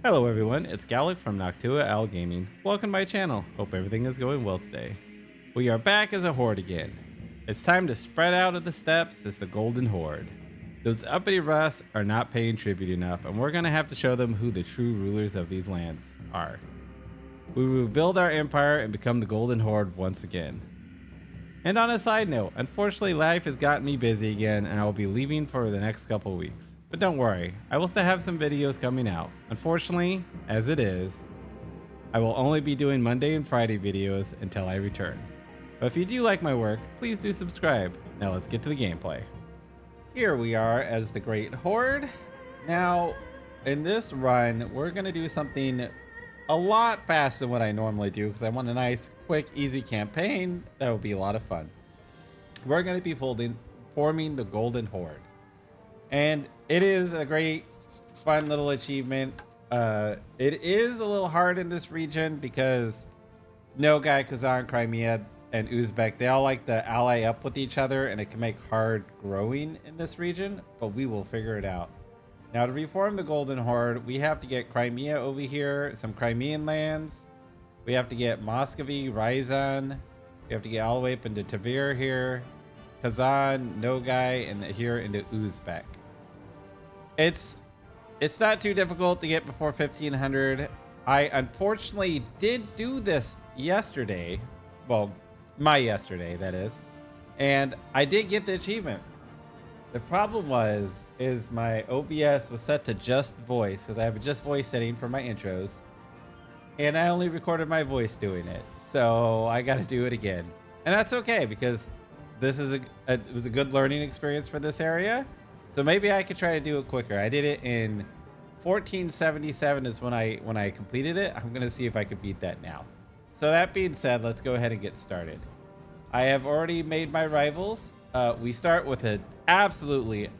Hello everyone, it's Gallic from Noctua Owl Gaming. Welcome to my channel. Hope everything is going well today. We are back as a horde again. It's time to spread out of the steppes as the Golden Horde. Those uppity Russ are not paying tribute enough, and we're gonna have to show them who the true rulers of these lands are. We will build our empire and become the Golden Horde once again. And on a side note, unfortunately life has gotten me busy again and I will be leaving for the next couple weeks. But don't worry, I will still have some videos coming out. Unfortunately, as it is, I will only be doing Monday and Friday videos until I return. But if you do like my work, please do subscribe. Now let's get to the gameplay. Here we are as the Great Horde. Now, in this run, we're gonna do something a lot faster than what I normally do because I want a nice, quick, easy campaign that will be a lot of fun. We're gonna be forming the Golden Horde. And it is a great, fun little achievement. It is a little hard in this region because Nogai, Kazan, Crimea, and Uzbek, they all like to ally up with each other, and it can make hard growing in this region, but we will figure it out. Now, to reform the Golden Horde, we have to get Crimea over here, some Crimean lands. We have to get Muscovy, Razing. We have to get all the way up into Tver here, Kazan, Nogai, and here into Uzbek. It's not too difficult to get before 1500. I unfortunately did do this yesterday. Well, my yesterday, that is. And I did get the achievement. The problem is my OBS was set to just voice because I have a just voice setting for my intros. And I only recorded my voice doing it. So I got to do it again. And that's okay because this is it was a good learning experience for this area. So maybe I could try to do it quicker. I did it in 1477 is when I completed it. I'm going to see if I could beat that now. So that being said, let's go ahead and get started. I have already made my rivals. We start with an absolutely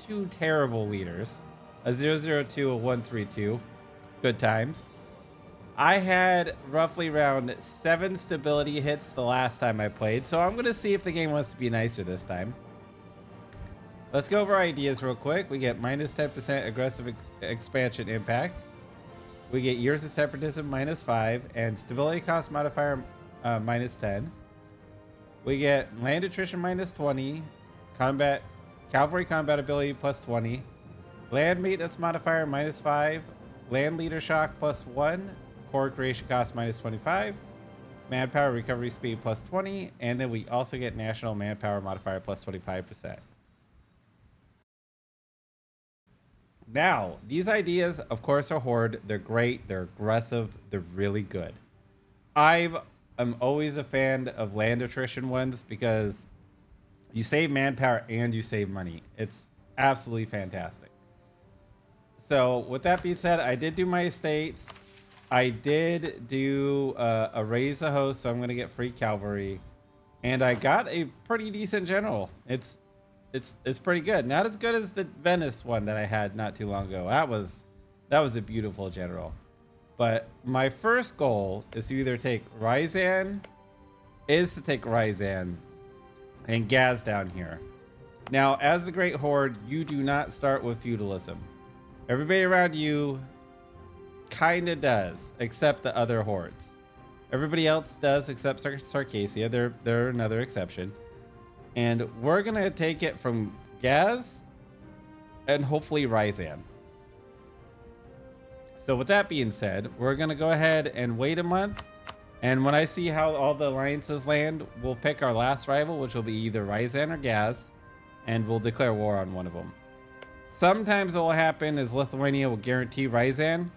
two terrible leaders. A 002, a 132. Good times. I had roughly around 7 stability hits the last time I played. So I'm going to see if the game wants to be nicer this time. Let's go over ideas real quick. We get minus 10% aggressive expansion impact. We get years of separatism minus 5 and stability cost modifier minus 10. We get land attrition minus 20, cavalry combat ability plus 20, land maintenance modifier minus 5, land leader shock plus 1, core creation cost minus 25, manpower recovery speed plus 20, and then we also get national manpower modifier plus 25%. Now, these ideas, of course, are Horde. They're great. They're aggressive. They're really good. I'm always a fan of land attrition ones because you save manpower and you save money. It's absolutely fantastic. So with that being said, I did do my estates. I did do a raise a host, so I'm going to get free cavalry. And I got a pretty decent general. It's pretty good. Not as good as the Venice one that I had not too long ago. That was a beautiful general. But my first goal is to either take Razing and Gaz down here. Now, as the Great Horde, you do not start with feudalism. Everybody around you kind of does, except the other hordes. Everybody else does except Circassia. They're another exception. And we're going to take it from Gaz and hopefully Razing. So with that being said, we're going to go ahead and wait a month. And when I see how all the alliances land, we'll pick our last rival, which will be either Razing or Gaz. And we'll declare war on one of them. Sometimes what will happen is Lithuania will guarantee Razing.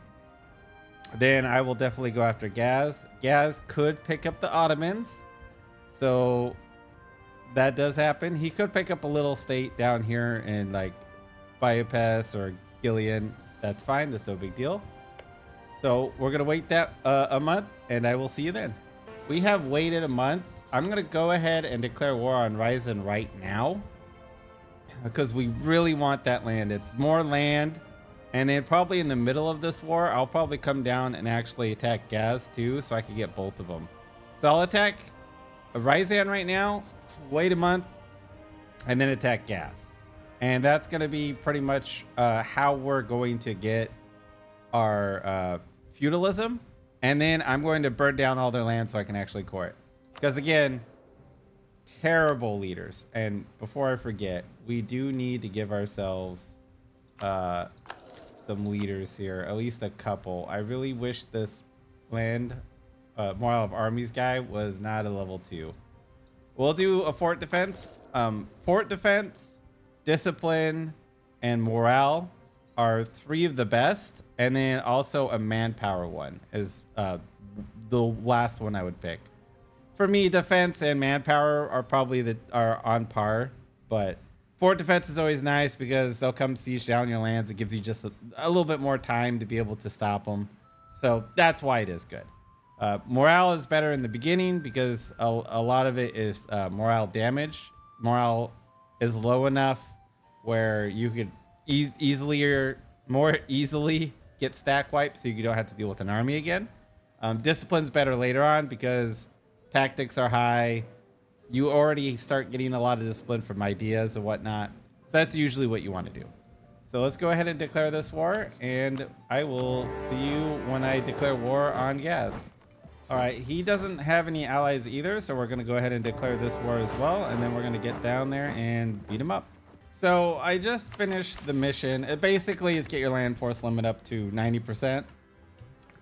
Then I will definitely go after Gaz. Gaz could pick up the Ottomans. So that does happen. He could pick up a little state down here in like Budapest or Gillian. That's fine. That's no big deal. So we're going to wait that a month and I will see you then. We have waited a month. I'm going to go ahead and declare war on Razing right now because we really want that land. It's more land. And then probably in the middle of this war, I'll probably come down and actually attack Gaz too so I can get both of them. So I'll attack Razing right now. Wait a month and then attack Gaz. And that's going to be pretty much how we're going to get our feudalism. And then I'm going to burn down all their land so I can actually core it. Because again, terrible leaders. And before I forget, we do need to give ourselves some leaders here, at least a couple. I really wish this land Morale of Armies guy was not a level 2. We'll do a fort defense. Fort defense, discipline, and morale are 3 of the best. And then also a manpower one is the last one I would pick. For me, defense and manpower are probably are on par, but fort defense is always nice because they'll come siege down your lands. It gives you just a little bit more time to be able to stop them. So that's why it is good. Morale is better in the beginning because a lot of it is morale damage. Morale is low enough where you could more easily get stack wiped, so you don't have to deal with an army again. Discipline's better later on because tactics are high. You already start getting a lot of discipline from ideas and whatnot. So that's usually what you want to do. So let's go ahead and declare this war, and I will see you when I declare war on Gaz. All right, he doesn't have any allies either, so we're going to go ahead and declare this war as well, and then we're going to get down there and beat him up. So I just finished the mission. It basically is get your land force limit up to 90%.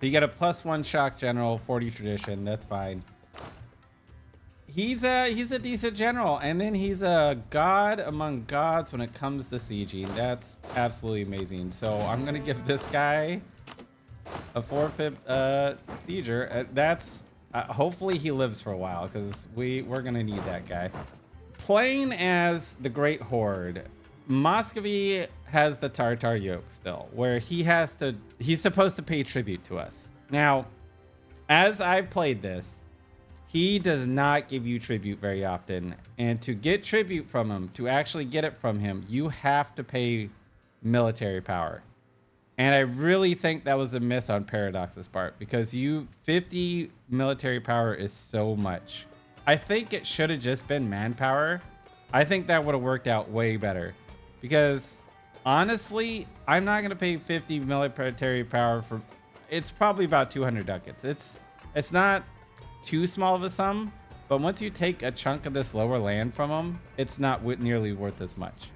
You get a +1 shock general, 40 tradition. That's fine. He's a decent general, and then he's a god among gods when it comes to sieging. That's absolutely amazing. So I'm gonna give this guy a forfeit sieger. That's hopefully he lives for a while because we're gonna need that guy. Playing as the Great Horde, Muscovy has the Tartar yoke still, where he's supposed to pay tribute to us. Now, as I've played this, he does not give you tribute very often. And to get tribute from him, to actually get it from him, you have to pay military power. And I really think that was a miss on Paradox's part because 50 military power is so much. I think it should have just been manpower. I think that would have worked out way better because honestly, I'm not going to pay 50 military power for, it's probably about 200 ducats. It's not too small of a sum, but once you take a chunk of this lower land from them, it's not nearly worth as much.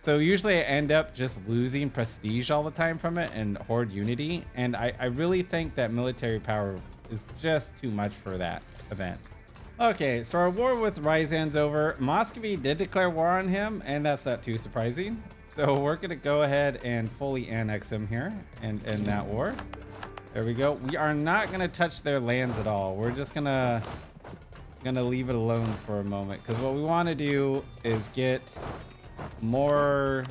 So usually I end up just losing prestige all the time from it and Horde unity, and I really think that military power is just too much for that event. Okay, so our war with Razing's over. Muscovy did declare war on him, and that's not too surprising. So we're gonna go ahead and fully annex him here and end that war. There we go. We are not gonna touch their lands at all. We're just gonna leave it alone for a moment because what we want to do is get more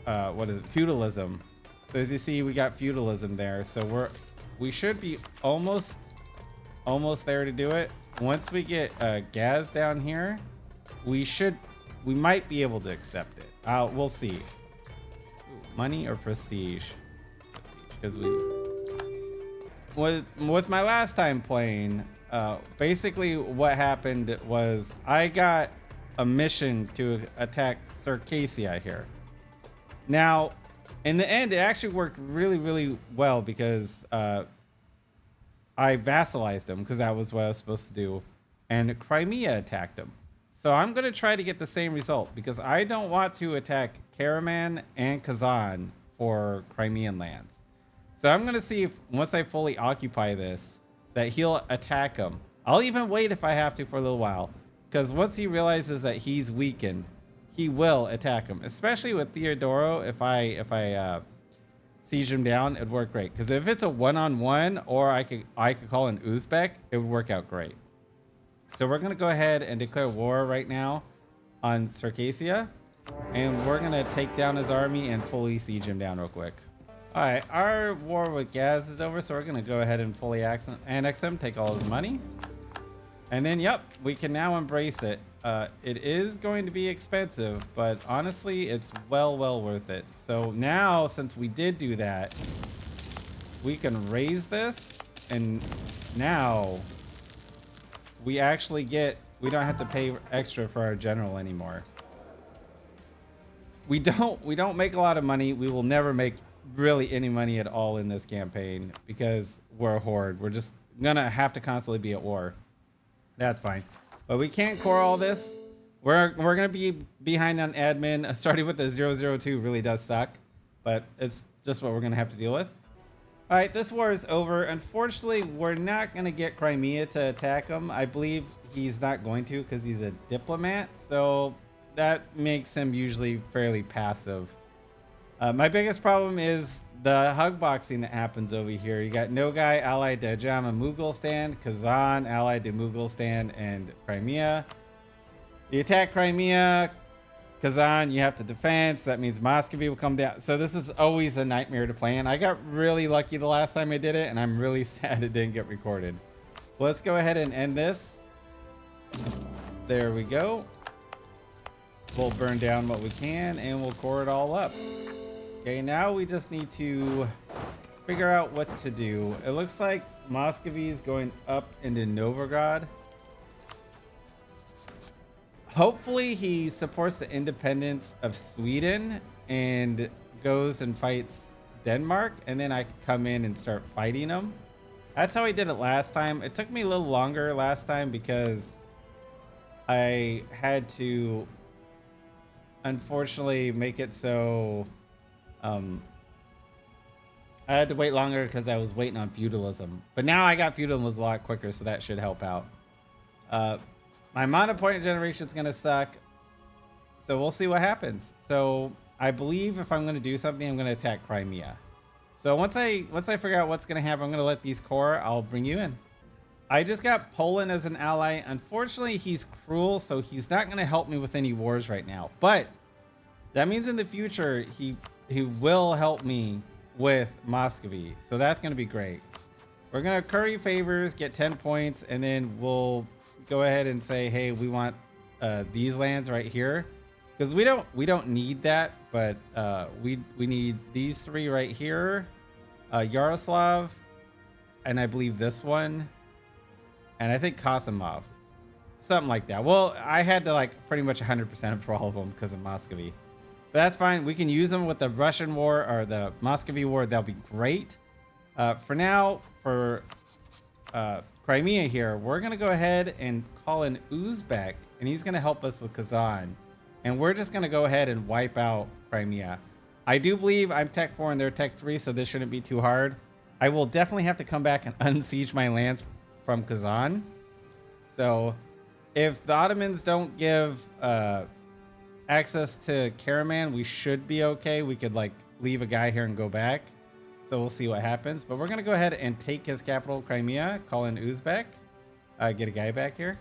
what is it, feudalism. So as you see, we got feudalism there, so we should be almost there to do it. Once we get Gaz down here, we might be able to accept it. We'll see. Ooh, money or prestige? Because with my last time playing, basically what happened was I got a mission to attack Circassia here. Now, in the end, it actually worked really, really well because I vassalized him because that was what I was supposed to do, and Crimea attacked him. So I'm going to try to get the same result because I don't want to attack Karaman and Kazan for Crimean lands. So I'm going to see if once I fully occupy this, that he'll attack him. I'll even wait if I have to for a little while, because once he realizes that he's weakened, he will attack him. Especially with Theodoro, if I siege him down, it'd work great. Because if it's a one-on-one, or I could call an Uzbek, it would work out great. So we're going to go ahead and declare war right now on Circassia, and we're going to take down his army and fully siege him down real quick. All right, our war with Gaz is over, so we're going to go ahead and fully annex him, take all his money. And then, yep, we can now embrace it. It is going to be expensive, but honestly, it's well worth it. So now, since we did do that, we can raise this, and now we actually we don't have to pay extra for our general anymore. we don't make a lot of money. We will never make really any money at all in this campaign because we're a horde. We're just gonna have to constantly be at war. That's fine. But we can't core all this. We're gonna be behind on admin. Starting with the 002 really does suck, but it's just what we're gonna have to deal with. All right, this war is over. Unfortunately, we're not gonna get Crimea to attack him. I believe he's not going to because he's a diplomat. So that makes him usually fairly passive. My biggest problem is the hug boxing that happens over here. You got Nogai allied to Ajama Mughal Kazan allied to Mughal and Crimea. You attack Crimea, Kazan, you have to defense. That means Muscovy will come down. So this is always a nightmare to plan. I got really lucky the last time I did it, and I'm really sad it didn't get recorded. Let's go ahead and end this. There we go. We'll burn down what we can, and we'll core it all up. Okay, now we just need to figure out what to do. It looks like Muscovy is going up into Novgorod. Hopefully he supports the independence of Sweden and goes and fights Denmark, and then I can come in and start fighting them. That's how I did it last time. It took me a little longer last time because I had to unfortunately make it so I had to wait longer because I was waiting on feudalism. But now I got feudalism a lot quicker, so that should help out. My mana point generation is going to suck. So we'll see what happens. So I believe if I'm going to do something, I'm going to attack Crimea. So once I figure out what's going to happen, I'm going to let these core. I'll bring you in. I just got Poland as an ally. Unfortunately, he's cruel, so he's not going to help me with any wars right now. But that means in the future, he will help me with Muscovy. So that's going to be great. We're going to curry favors, get 10 points, and then we'll go ahead and say, hey, we want these lands right here, because we don't need that, but we need these three right here, Yaroslav, and I believe this one, and I think Kasimov, something like that. Well, I had to like pretty much 100% for all of them because of Muscovy, but that's fine. We can use them with the Russian war or the Muscovy war. That'll be great. For now, for Crimea here, we're going to go ahead and call in Uzbek, and he's going to help us with Kazan. And we're just going to go ahead and wipe out Crimea. I do believe I'm Tech 4 and they're Tech 3, so this shouldn't be too hard. I will definitely have to come back and unsiege my lands from Kazan. So if the Ottomans don't give access to Karaman, we should be okay. We could like leave a guy here and go back. So we'll see what happens. But we're going to go ahead and take his capital, Crimea, call in Uzbek, get a guy back here.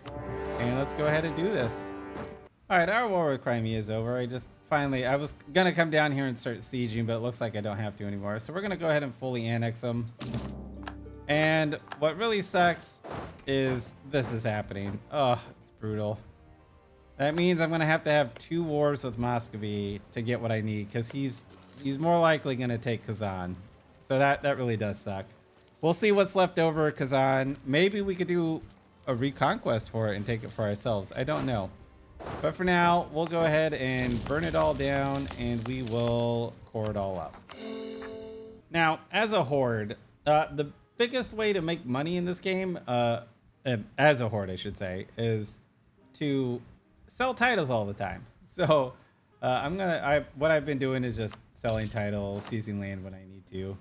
And let's go ahead and do this. All right, our war with Crimea is over. I was going to come down here and start sieging, but it looks like I don't have to anymore. So we're going to go ahead and fully annex them. And what really sucks is this is happening. Oh, it's brutal. That means I'm going to have 2 wars with Muscovy to get what I need, because he's more likely going to take Kazan. So that really does suck. We'll see what's left over Kazan. Maybe we could do a reconquest for it and take it for ourselves. I don't know. But for now, we'll go ahead and burn it all down, and we will core it all up. Now, as a horde, the biggest way to make money in this game, as a horde, I should say, is to sell titles all the time. So what I've been doing is just selling titles, seizing land when I need to.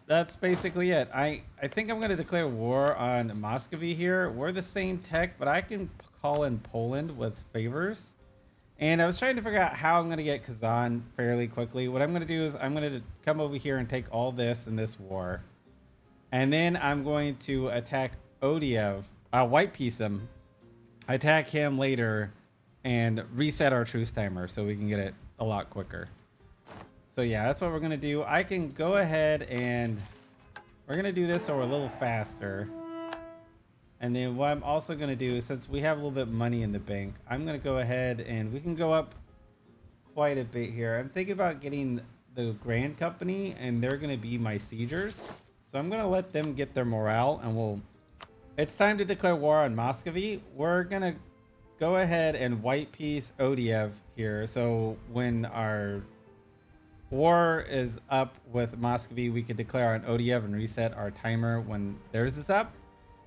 That's basically it. I think I'm going to declare war on Muscovy here. We're the same tech, but I can call in Poland with favors. And I was trying to figure out how I'm going to get Kazan fairly quickly. What I'm going to do is I'm going to come over here and take all this in this war. And then I'm going to attack Odiev, white piece him, attack him later, and reset our truce timer so we can get it a lot quicker. So yeah, that's what we're going to do. I can go ahead and we're going to do this so we're a little faster. And then what I'm also going to do is, since we have a little bit of money in the bank, I'm going to go ahead and we can go up quite a bit here. I'm thinking about getting the Grand Company, and they're going to be my siegers. So I'm going to let them get their morale, and it's time to declare war on Muscovy. We're going to go ahead and white piece Odiev here. So when our war is up with Muscovy, we could declare on Odiev and reset our timer when theirs is up.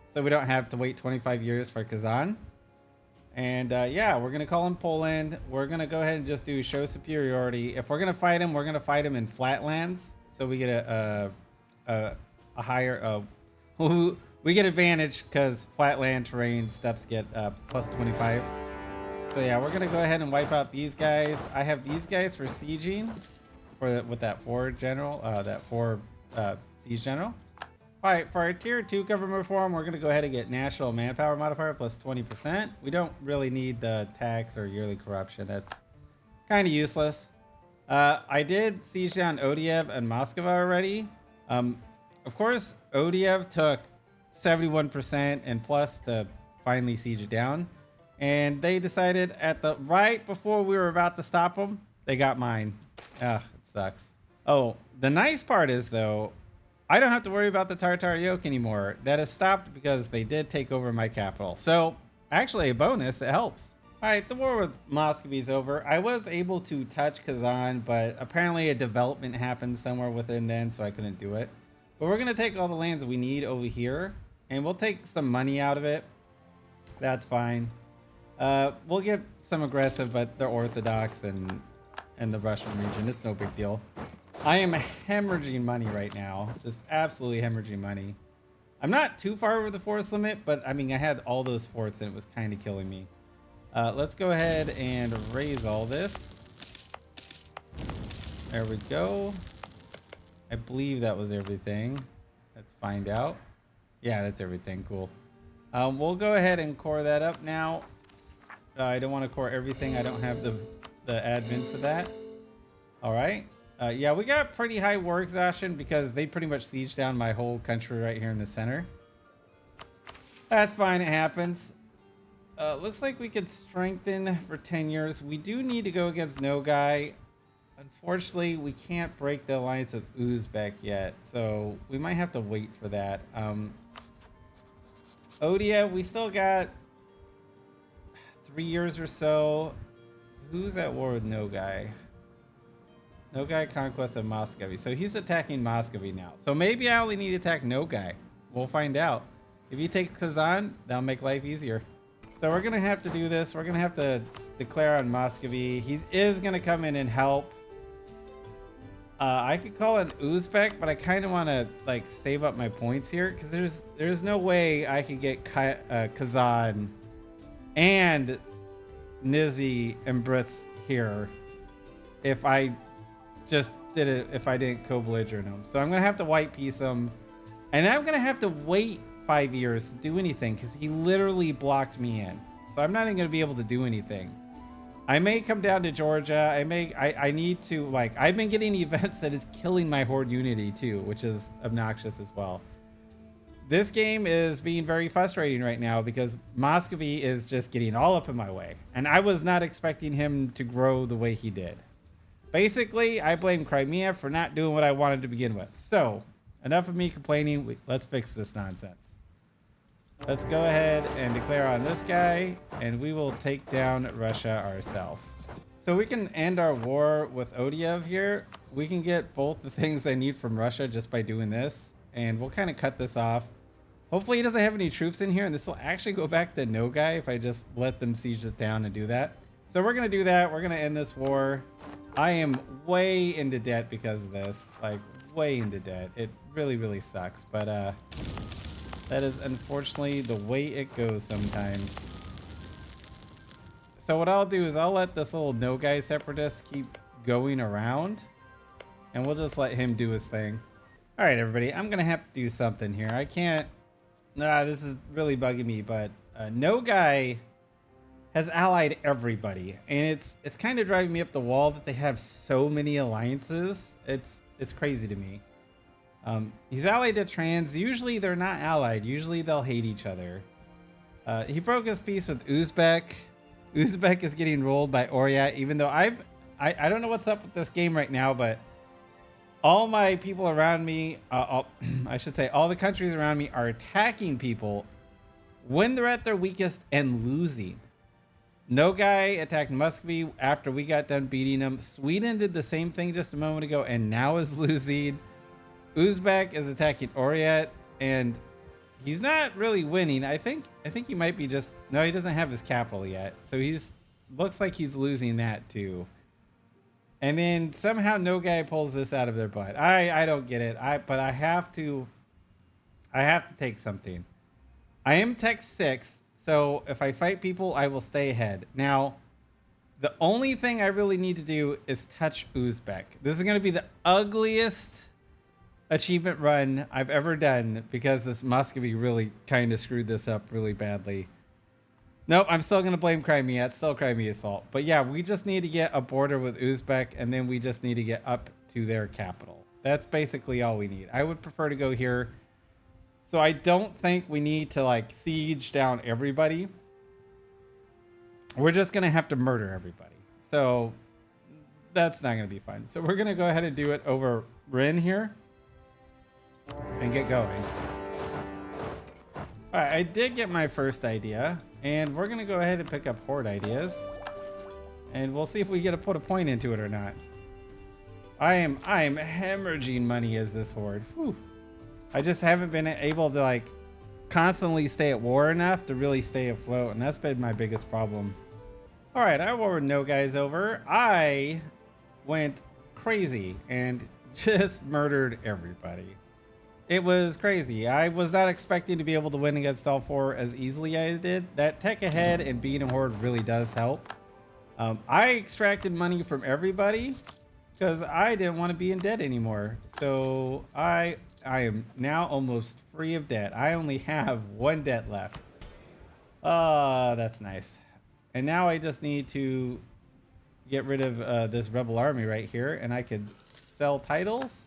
So we don't have to wait 25 years for Kazan. And yeah, we're going to call him Poland. We're going to go ahead and just do show superiority. If we're going to fight him, we're going to fight him in flatlands. So we get a higher... we get advantage because flatland terrain steps get plus 25. So yeah, we're going to go ahead and wipe out these guys. I have these guys for sieging with that 4 general, siege general. All right, for our tier 2 government reform, we're going to go ahead and get national manpower modifier plus 20%. We don't really need the tax or yearly corruption. That's kind of useless. I did siege down Odiev and Moscow already. Of course, Odiev took 71% and plus to finally siege it down. And they decided right before we were about to stop them, they got mine. Ugh, it sucks. Oh, the nice part is though, I don't have to worry about the Tartar yoke anymore. That has stopped because they did take over my capital. So actually a bonus, it helps. All right, the war with Muscovy's over. I was able to touch Kazan, but apparently a development happened somewhere within then, so I couldn't do it. But we're gonna take all the lands we need over here and we'll take some money out of it. That's fine. We'll get some aggressive, but they're Orthodox and the Russian region. It's no big deal. I am hemorrhaging money right now. Just absolutely hemorrhaging money. I'm not too far over the force limit, but I mean, I had all those forts and it was kind of killing me. Let's go ahead and raise all this. There we go. I believe that was everything. Let's find out. Yeah, that's everything. Cool. We'll go ahead and core that up now. I don't want to core everything. I don't have the admin for that. All right. Yeah, we got pretty high war exhaustion because they pretty much sieged down my whole country right here in the center. That's fine. It happens. Looks like we could strengthen for 10 years. We do need to go against Nogai. Unfortunately, we can't break the alliance with Uzbek yet, so we might have to wait for that. Odia, we still got 3 years or so. Who's at war with Nogai? Nogai conquest of Muscovy. So he's attacking Muscovy now. So maybe I only need to attack Nogai. We'll find out. If he takes Kazan, that'll make life easier. So we're going to have to do this. We're going to have to declare on Muscovy. He is going to come in and help. I could call it Uzbek, but I kind of want to like save up my points here because there's no way I could get Kazan and Nizhny and Brits here if I just did it, if I didn't co-belligerent them. So I'm going to have to white piece him, and I'm going to have to wait 5 years to do anything because he literally blocked me in. So I'm not even going to be able to do anything. I may come down to Georgia. I need to, like, I've been getting events that is killing my horde unity too, which is obnoxious as well. This game is being very frustrating right now because Muscovy is just getting all up in my way. And I was not expecting him to grow the way he did. Basically, I blame Crimea for not doing what I wanted to begin with. So, enough of me complaining. Let's fix this nonsense. Let's go ahead and declare on this guy, and we will take down Russia ourselves. So we can end our war with Odiev here. We can get both the things I need from Russia just by doing this, and we'll kind of cut this off. Hopefully he doesn't have any troops in here, and this will actually go back to Nogai if I just let them siege it down and do that. So we're going to do that. We're going to end this war. I am way into debt because of this, like way into debt. It really, really sucks, but that is unfortunately the way it goes sometimes. So what I'll do is I'll let this little Nogai separatist keep going around, and we'll just let him do his thing. All right, everybody, I'm gonna have to do something here. I can't. This is really bugging me, but Nogai has allied everybody, and it's kind of driving me up the wall that they have so many alliances. It's crazy to me. He's allied to Trans. Usually they're not allied. Usually they'll hate each other. He broke his peace with Uzbek. Uzbek is getting rolled by Oryat, even though I don't know what's up with this game right now, but all my people around me, I should say all the countries around me are attacking people when they're at their weakest and losing. No guy attacked Muscovy after we got done beating him. Sweden did the same thing just a moment ago and now is losing. Uzbek is attacking Oryat and he's not really winning. I think he might be just no, he doesn't have his capital yet. So he's looks like he's losing that too. And then somehow no guy pulls this out of their butt. I don't get it. But I have to take something. I am tech 6. So if I fight people, I will stay ahead. Now, the only thing I really need to do is touch Uzbek. This is going to be the ugliest achievement run I've ever done because this Muscovy really kind of screwed this up really badly. Nope, I'm still going to blame Crimea. It's still Crimea's fault. But yeah, we just need to get a border with Uzbek and then we just need to get up to their capital. That's basically all we need. I would prefer to go here. So I don't think we need to like siege down everybody. We're just going to have to murder everybody. So that's not going to be fun. So we're going to go ahead and do it over Rin here and get going. All right, I did get my first idea and we're going to go ahead and pick up horde ideas and we'll see if we get to put a point into it or not. I am hemorrhaging money as this horde. Whew. I just haven't been able to like constantly stay at war enough to really stay afloat, and that's been my biggest problem. All right, I wore no guys over. I went crazy and just murdered everybody. It was crazy. I was not expecting to be able to win against all four as easily as I did. That tech ahead and being a horde really does help. I extracted money from everybody because I didn't want to be in debt anymore. So I am now almost free of debt. I only have one debt left. That's nice. And now I just need to get rid of this rebel army right here, and I could sell titles.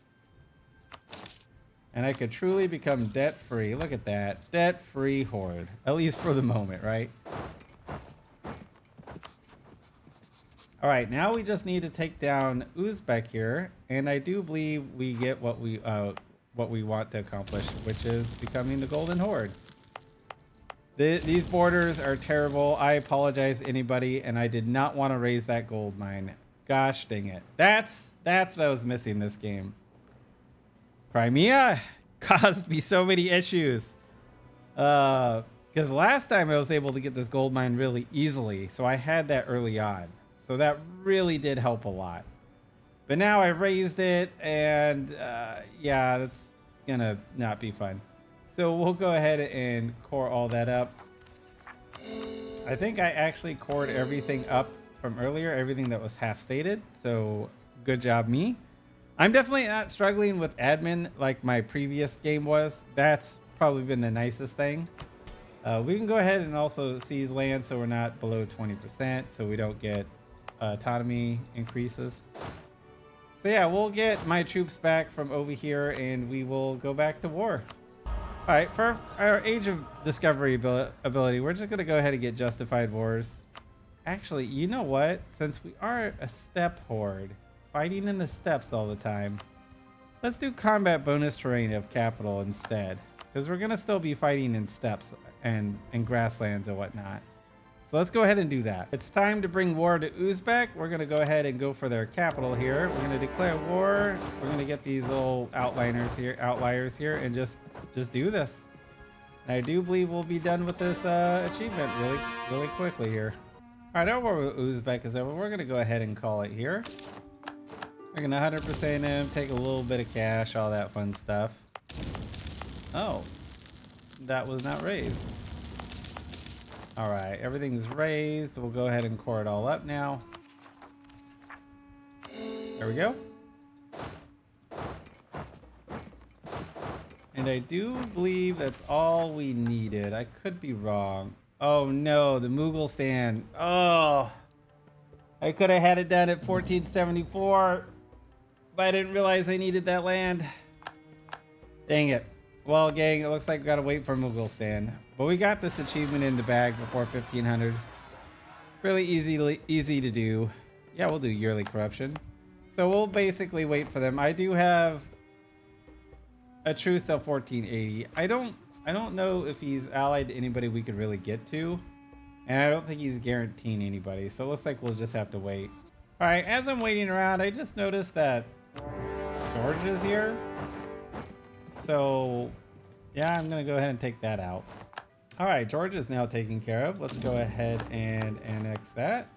And I could truly become debt-free. Look at that. Debt-free horde. At least for the moment, right? All right, now we just need to take down Uzbek here. And I do believe we get what we want to accomplish, which is becoming the Golden Horde. These borders are terrible. I apologize to anybody, and I did not want to raise that gold mine. Gosh dang it. That's what I was missing this game. Crimea caused me so many issues. Because last time I was able to get this gold mine really easily, so I had that early on. So that really did help a lot. But now I raised it, and yeah, that's gonna not be fun. So we'll go ahead and core all that up. I think I actually cored everything up from earlier, everything that was half stated. So good job, me. I'm definitely not struggling with admin like my previous game was. That's probably been the nicest thing. We can go ahead and also seize land so we're not below 20%, so we don't get autonomy increases. So yeah, we'll get my troops back from over here and we will go back to war. All right, for our Age of Discovery ability, we're just gonna go ahead and get Justified Wars. Actually, you know what? Since we are a steppe horde, fighting in the steppes all the time, let's do combat bonus terrain of capital instead. Because we're gonna still be fighting in steppes and grasslands and whatnot. So let's go ahead and do that. It's time to bring war to Uzbek. We're gonna go ahead and go for their capital here. We're gonna declare war. We're gonna get these little outliers here, and just do this. And I do believe we'll be done with this achievement really quickly here. All right, our war with Uzbek is over. We're gonna go ahead and call it here. We're gonna 100% him, take a little bit of cash, all that fun stuff. Oh, that was not raised. All right, everything's raised. We'll go ahead and core it all up now. There we go. And I do believe that's all we needed. I could be wrong. Oh no, the Mughal stand. Oh, I could have had it done at 1474, but I didn't realize I needed that land. Dang it. Well, gang, it looks like we gotta wait for Mughal stand. But we got this achievement in the bag before 1500. Really easy to do. Yeah, we'll do yearly corruption. So we'll basically wait for them. I do have a truce till 1480. I don't know if he's allied to anybody we could really get to. And I don't think he's guaranteeing anybody, so it looks like we'll just have to wait. All right, as I'm waiting around, I just noticed that George is here. So yeah, I'm gonna go ahead and take that out. All right, George is now taken care of. Let's go ahead and annex that.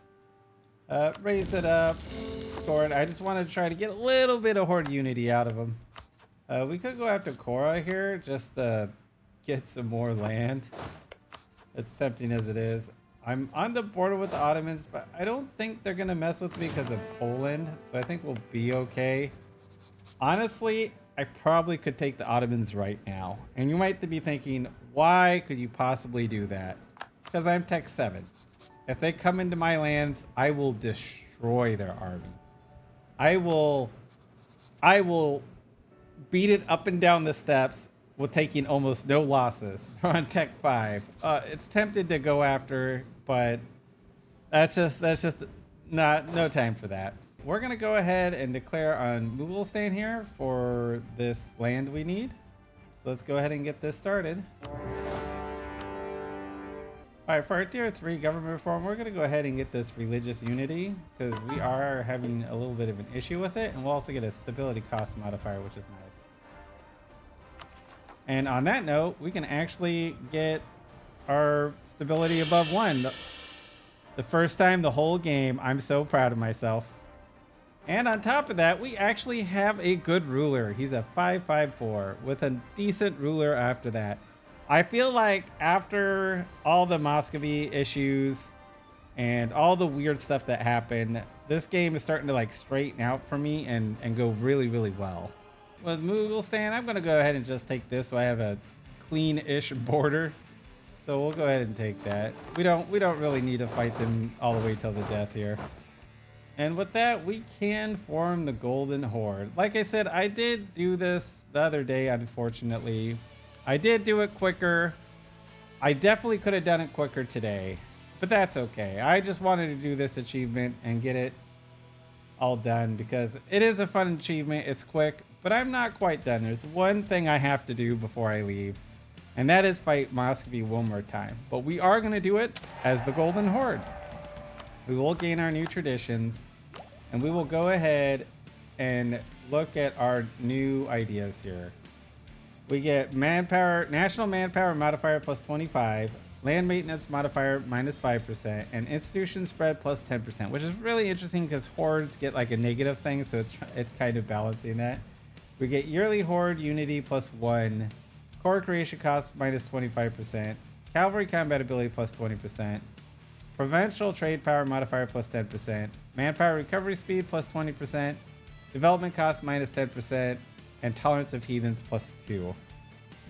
Raise it up. Horde. I just wanted to try to get a little bit of Horde unity out of him. We could go after Korra here just to get some more land. It's tempting as it is. I'm on the border with the Ottomans, but I don't think they're gonna mess with me because of Poland. So I think we'll be okay. Honestly, I probably could take the Ottomans right now. And you might be thinking, why could you possibly do that? Because I'm Tech 7. If they come into my lands, I will destroy their army. I will beat it up and down the steps with taking almost no losses. They're on Tech 5. It's tempted to go after, but that's just no time for that. We're gonna go ahead and declare on Mughalistan here for this land we need. So let's go ahead and get this started. All right, for our tier 3 government reform, we're gonna go ahead and get this religious unity because we are having a little bit of an issue with it, and we'll also get a stability cost modifier, which is nice. And on that note, we can actually get our stability above 1. The first time the whole game. I'm so proud of myself. And on top of that, we actually have a good ruler. He's a 554 with a decent ruler after that. I feel like after all the Muscovy issues and all the weird stuff that happened, this game is starting to like straighten out for me and go really, really well. With Mughalistan, I'm gonna go ahead and just take this so I have a clean-ish border. So we'll go ahead and take that. We don't really need to fight them all the way till the death here. And with that, we can form the Golden Horde. Like I said, I did do this the other day, unfortunately. I did do it quicker. I definitely could have done it quicker today, but that's okay. I just wanted to do this achievement and get it all done because it is a fun achievement. It's quick, but I'm not quite done. There's one thing I have to do before I leave, and that is fight Muscovy one more time. But we are going to do it as the Golden Horde. We will gain our new traditions, and we will go ahead and look at our new ideas here. We get manpower, national manpower modifier plus 25, land maintenance modifier minus 5%, and institution spread plus 10%, which is really interesting because hordes get like a negative thing, so it's kind of balancing that. We get yearly horde unity plus 1, core creation cost minus 25%, cavalry combat ability plus 20%, provincial trade power modifier plus 10%, manpower recovery speed plus 20%, development cost minus 10%, and tolerance of heathens plus 2.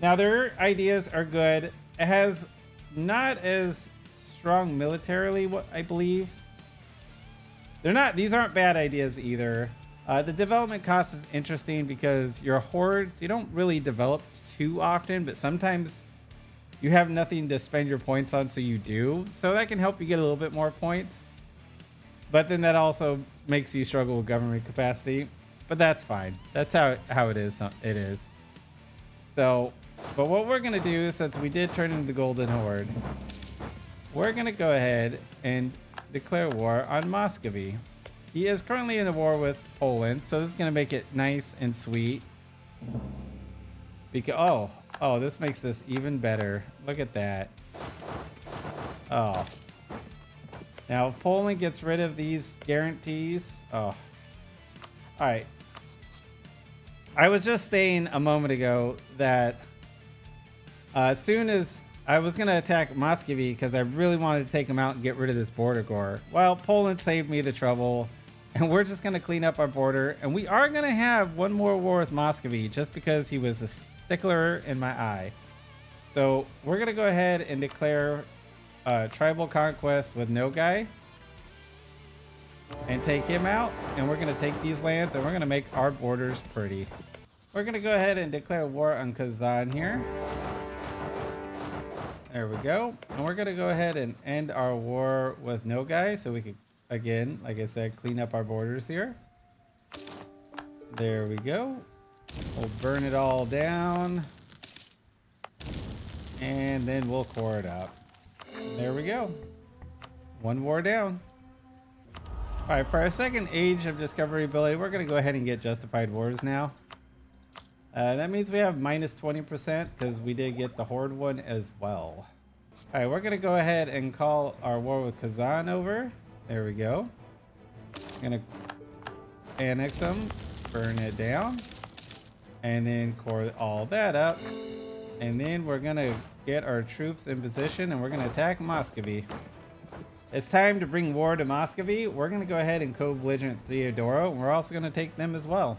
Now their ideas are good. It has not as strong militarily, what I believe. These aren't bad ideas either. The development cost is interesting because your hordes, you don't really develop too often, but sometimes you have nothing to spend your points on, so you do. So that can help you get a little bit more points. But then that also makes you struggle with government capacity. But that's fine. That's how it is. It is. So, but what we're going to do, since we did turn into the Golden Horde, we're going to go ahead and declare war on Muscovy. He is currently in the war with Poland, so this is going to make it nice and sweet. Because, oh, this makes this even better. Look at that. Oh. Now, if Poland gets rid of these guarantees, oh. All right. I was just saying a moment ago that as soon as I was going to attack Muscovy because I really wanted to take him out and get rid of this border gore. Well, Poland saved me the trouble, and we're just going to clean up our border. And we are going to have one more war with Muscovy just because he was a stickler in my eye. So we're going to go ahead and declare tribal conquest with Nogai and take him out, and we're going to take these lands and we're going to make our borders pretty. We're going to go ahead and declare war on Kazan here. There we go. And we're going to go ahead and end our war with Nogai so we can, again, like I said, clean up our borders here. There we go. We'll burn it all down, and then we'll core it up. There we go. One war down. All right, for our second Age of Discovery ability, we're going to go ahead and get Justified Wars now. That means we have minus 20% because we did get the Horde one as well. All right, we're going to go ahead and call our war with Kazan over. There we go. Going to annex them, burn it down, and then core all that up. And then we're going to get our troops in position and we're going to attack Muscovy. It's time to bring war to Muscovy. We're going to go ahead and co-belligerent Theodora, and we're also going to take them as well.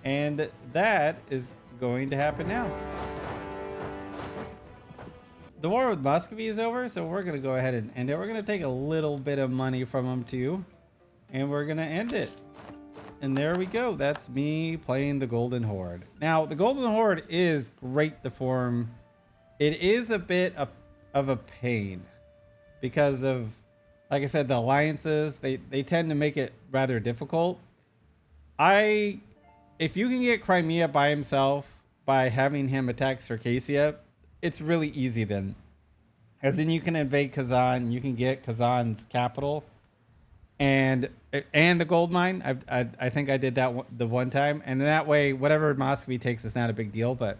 And that is going to happen now. The war with Muscovy is over, so we're going to go ahead and end it. We're going to take a little bit of money from them too, and we're going to end it. And there we go. That's me playing the Golden Horde. Now, the Golden Horde is great to form. It is a bit of a pain because of, like I said, the alliances. They tend to make it rather difficult. If you can get Crimea by himself by having him attack Circassia, it's really easy then. As in you can invade Kazan, you can get Kazan's capital and the gold mine. I think I did that the one time, and that way whatever Muscovy takes is not a big deal. But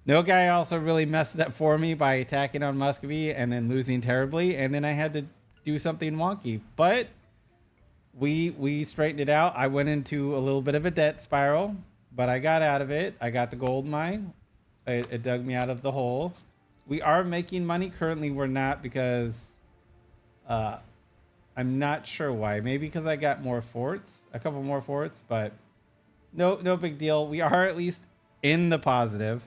no guy also really messed it up for me by attacking on Muscovy and then losing terribly, and then I had to do something wonky. But we straightened it out. I went into a little bit of a debt spiral, but I got out of it. I got the gold mine. It dug me out of the hole. We are making money. Currently we're not because I'm not sure why. Maybe because I got more forts, a couple more forts, but no big deal. We are at least in the positive.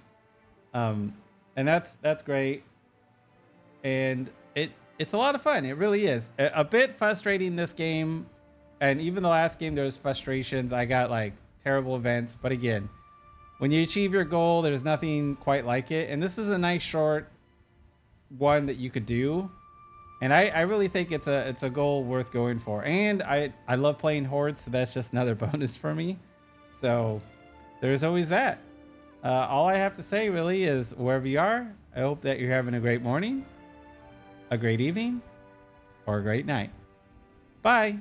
And that's great. And it's a lot of fun. It really is. A bit frustrating this game. And even the last game, there was frustrations. I got like terrible events, but again, when you achieve your goal, there's nothing quite like it. And this is a nice short one that you could do. And I really think it's a goal worth going for. And I love playing Horde, so that's just another bonus for me. So there's always that. All I have to say really is wherever you are, I hope that you're having a great morning, a great evening, or a great night. Bye.